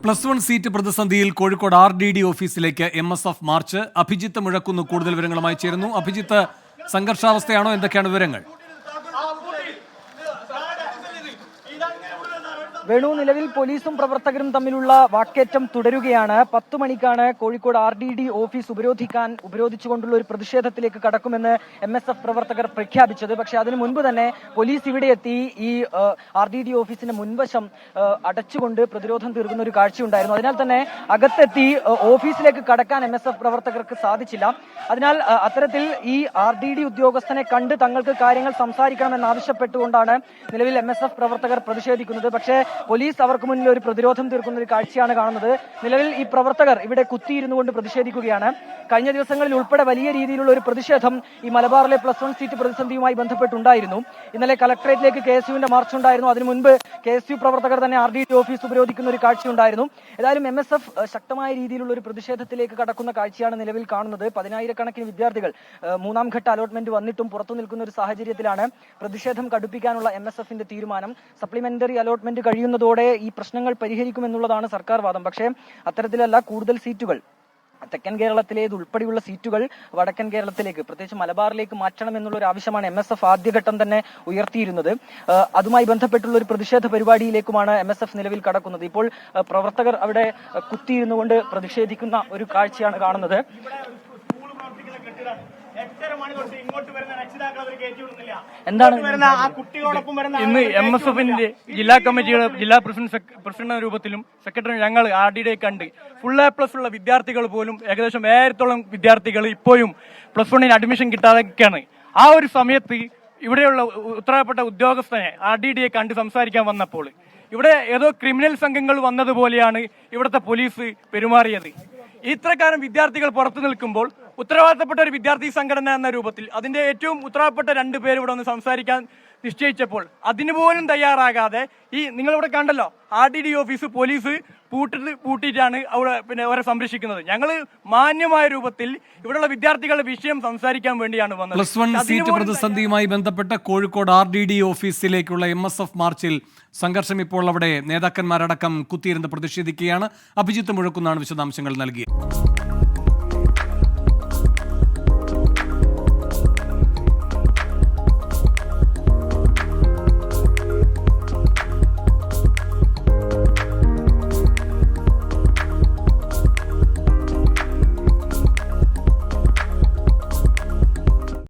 +1 seat പ്രതിസന്ധിയിൽ Kozhikode RDD ഓഫീസിലേക്ക് MSF March. Abhijith മുഴക്കുന്നു കൂടുതൽ വിവരങ്ങളുമായി ചേരുന്നു. അഭിജിത്ത്, സംഘർഷാവസ്ഥയാണോ? എന്തൊക്കെയാണ് വിവരങ്ങൾ? വേണു, നിലവിൽ പോലീസും പ്രവർത്തകരും തമ്മിലുള്ള വാക്കേറ്റം തുടരുകയാണ്. 10 മണിക്കാണ് കോഴിക്കോട് RDD ഓഫീസ് ഉപരോധിച്ചുകൊണ്ടുള്ള ഒരു പ്രതിഷേധത്തിലേക്ക് കടക്കുമെന്ന് MSF പ്രവർത്തകർ പ്രഖ്യാപിച്ചത്. പക്ഷേ അതിനു മുൻപ് തന്നെ പോലീസ് ഇവിടെ എത്തി ഈ RDD ഓഫീസിന്റെ മുൻവശം അടച്ചുകൊണ്ട് പ്രതിരോധം തീർക്കുന്ന ഒരു കാഴ്ചയുണ്ടായിരുന്നു. അതിനാൽ തന്നെ അകത്തെത്തി ഓഫീസിലേക്ക് കടക്കാൻ MSF പ്രവർത്തകർക്ക് സാധിച്ചില്ല. അതിനാൽ അത്തരത്തിൽ ഈ RDD ഉദ്യോഗസ്ഥനെ കണ്ട് തങ്ങൾക്ക് കാര്യങ്ങൾ സംസാരിക്കണമെന്നാവശ്യപ്പെട്ടുകൊണ്ടാണ് നിലവിൽ MSF പ്രവർത്തകർ പ്രതിഷേധിക്കുന്നത്. പക്ഷേ പോലീസ് അവർക്ക് മുന്നിൽ ഒരു പ്രതിരോധം തീർക്കുന്ന ഒരു കാഴ്ചയാണ് കാണുന്നത്. നിലവിൽ ഈ പ്രവർത്തകർ ഇവിടെ കുത്തിയിരുന്നു കൊണ്ട് പ്രതിഷേധിക്കുകയാണ്. കഴിഞ്ഞ ദിവസങ്ങളിൽ ഉൾപ്പെടെ വലിയ രീതിയിലുള്ള ഒരു പ്രതിഷേധം ഈ മലബാറിലെ +1 സീറ്റ് പ്രതിസന്ധിയുമായി ബന്ധപ്പെട്ടുണ്ടായിരുന്നു. ഇന്നലെ കലക്ടറേറ്റിലേക്ക് KSUവിന്റെ മാർച്ച് ഉണ്ടായിരുന്നു. അതിനു മുൻപ് KSU പ്രവർത്തകർ തന്നെ RDD ഓഫീസ് ഉപരോധിക്കുന്ന ഒരു കാഴ്ചയുണ്ടായിരുന്നു. ഏതായാലും MSF ശക്തമായ രീതിയിലുള്ള ഒരു പ്രതിഷേധത്തിലേക്ക് കടക്കുന്ന കാഴ്ചയാണ് നിലവിൽ കാണുന്നത്. 10,000-കണക്കിന് വിദ്യാർത്ഥികൾ 3ാം ഘട്ട അലോട്ട്മെന്റ് വന്നിട്ടും പുറത്തു നിൽക്കുന്ന ഒരു സാഹചര്യത്തിലാണ് പ്രതിഷേധം കടുപ്പിക്കാനുള്ള MSFന്റെ തീരുമാനം. സപ്ലിമെന്ററി അലോട്ട്മെന്റ് കഴിയുന്നതോടെ ഈ പ്രശ്നങ്ങൾ പരിഹരിക്കുമെന്നുള്ളതാണ് സർക്കാർ വാദം. പക്ഷേ അത്തരത്തിലല്ല, കൂടുതൽ സീറ്റുകൾ തെക്കൻ കേരളത്തിലേത് ഉൾപ്പെടെയുള്ള സീറ്റുകൾ വടക്കൻ കേരളത്തിലേക്ക്, പ്രത്യേകിച്ച് മലബാറിലേക്ക് മാറ്റണം എന്നുള്ള ഒരു ആവശ്യമാണ് MSF ആദ്യഘട്ടം തന്നെ ഉയർത്തിയിരുന്നത്. അതുമായി ബന്ധപ്പെട്ടുള്ള ഒരു പ്രതിഷേധ പരിപാടിയിലേക്കുമാണ് MSF നിലവിൽ കടക്കുന്നത്. ഇപ്പോൾ പ്രവർത്തകർ അവിടെ കുത്തിയിരുന്നുകൊണ്ട് പ്രതിഷേധിക്കുന്ന ഒരു കാഴ്ചയാണ് കാണുന്നത്. എന്താണ് ഇന്ന് MSFന്റെ ജില്ലാ കമ്മിറ്റിയുടെ ജില്ലാ പ്രസിഡന്റ് രൂപത്തിലും സെക്രട്ടറി ഞങ്ങൾ RDD കണ്ട് +1 ഉള്ള വിദ്യാർത്ഥികൾ പോലും ഏകദേശം 1000-ഓളം വിദ്യാർത്ഥികൾ ഇപ്പോഴും +1 അഡ്മിഷൻ കിട്ടാതെയൊക്കെയാണ്. ആ ഒരു സമയത്ത് ഇവിടെയുള്ള ഉത്തരവാദപ്പെട്ട ഉദ്യോഗസ്ഥനെ RDD കണ്ട് സംസാരിക്കാൻ വന്നപ്പോൾ ഇവിടെ ഏതോ ക്രിമിനൽ സംഘങ്ങൾ വന്നതുപോലെയാണ് ഇവിടുത്തെ പോലീസ് പെരുമാറിയത്. ഇത്രക്കാരം വിദ്യാർത്ഥികൾ പുറത്തു നിൽക്കുമ്പോൾ ഉത്തരവാദിത്തപ്പെട്ട ഒരു വിദ്യാർത്ഥി സംഘടന എന്ന രൂപത്തിൽ അതിന്റെ ഏറ്റവും ഉത്തരവാദിത്തപ്പെട്ട 2 പേര് ഇവിടെ ഒന്ന് സംസാരിക്കാൻ നിശ്ചയിച്ചപ്പോൾ അതിനുപോലും തയ്യാറാകാതെ ഈ നിങ്ങളിവിടെ കണ്ടല്ലോ, RDD ഓഫീസ് പോലീസ് പൂട്ടിയിട്ടാണ് അവിടെ അവരെ സംരക്ഷിക്കുന്നത്. ഞങ്ങൾ മാന്യമായ രൂപത്തിൽ ഇവിടെയുള്ള വിദ്യാർത്ഥികളുടെ വിഷയം സംസാരിക്കാൻ വേണ്ടിയാണ് വന്നത്. +1 സീറ്റ് പ്രതിസന്ധിയുമായി ബന്ധപ്പെട്ട കോഴിക്കോട് RDD ഓഫീസിലേക്കുള്ള MSF മാർച്ചിൽ സംഘർഷം. ഇപ്പോൾ അവിടെ നേതാക്കന്മാരടക്കം കുത്തിയിരുന്ന് പ്രതിഷേധിക്കുകയാണ്. അഭിജിത്ത് മുഴക്കുന്നാണ് വിശദാംശങ്ങൾ നൽകിയത്.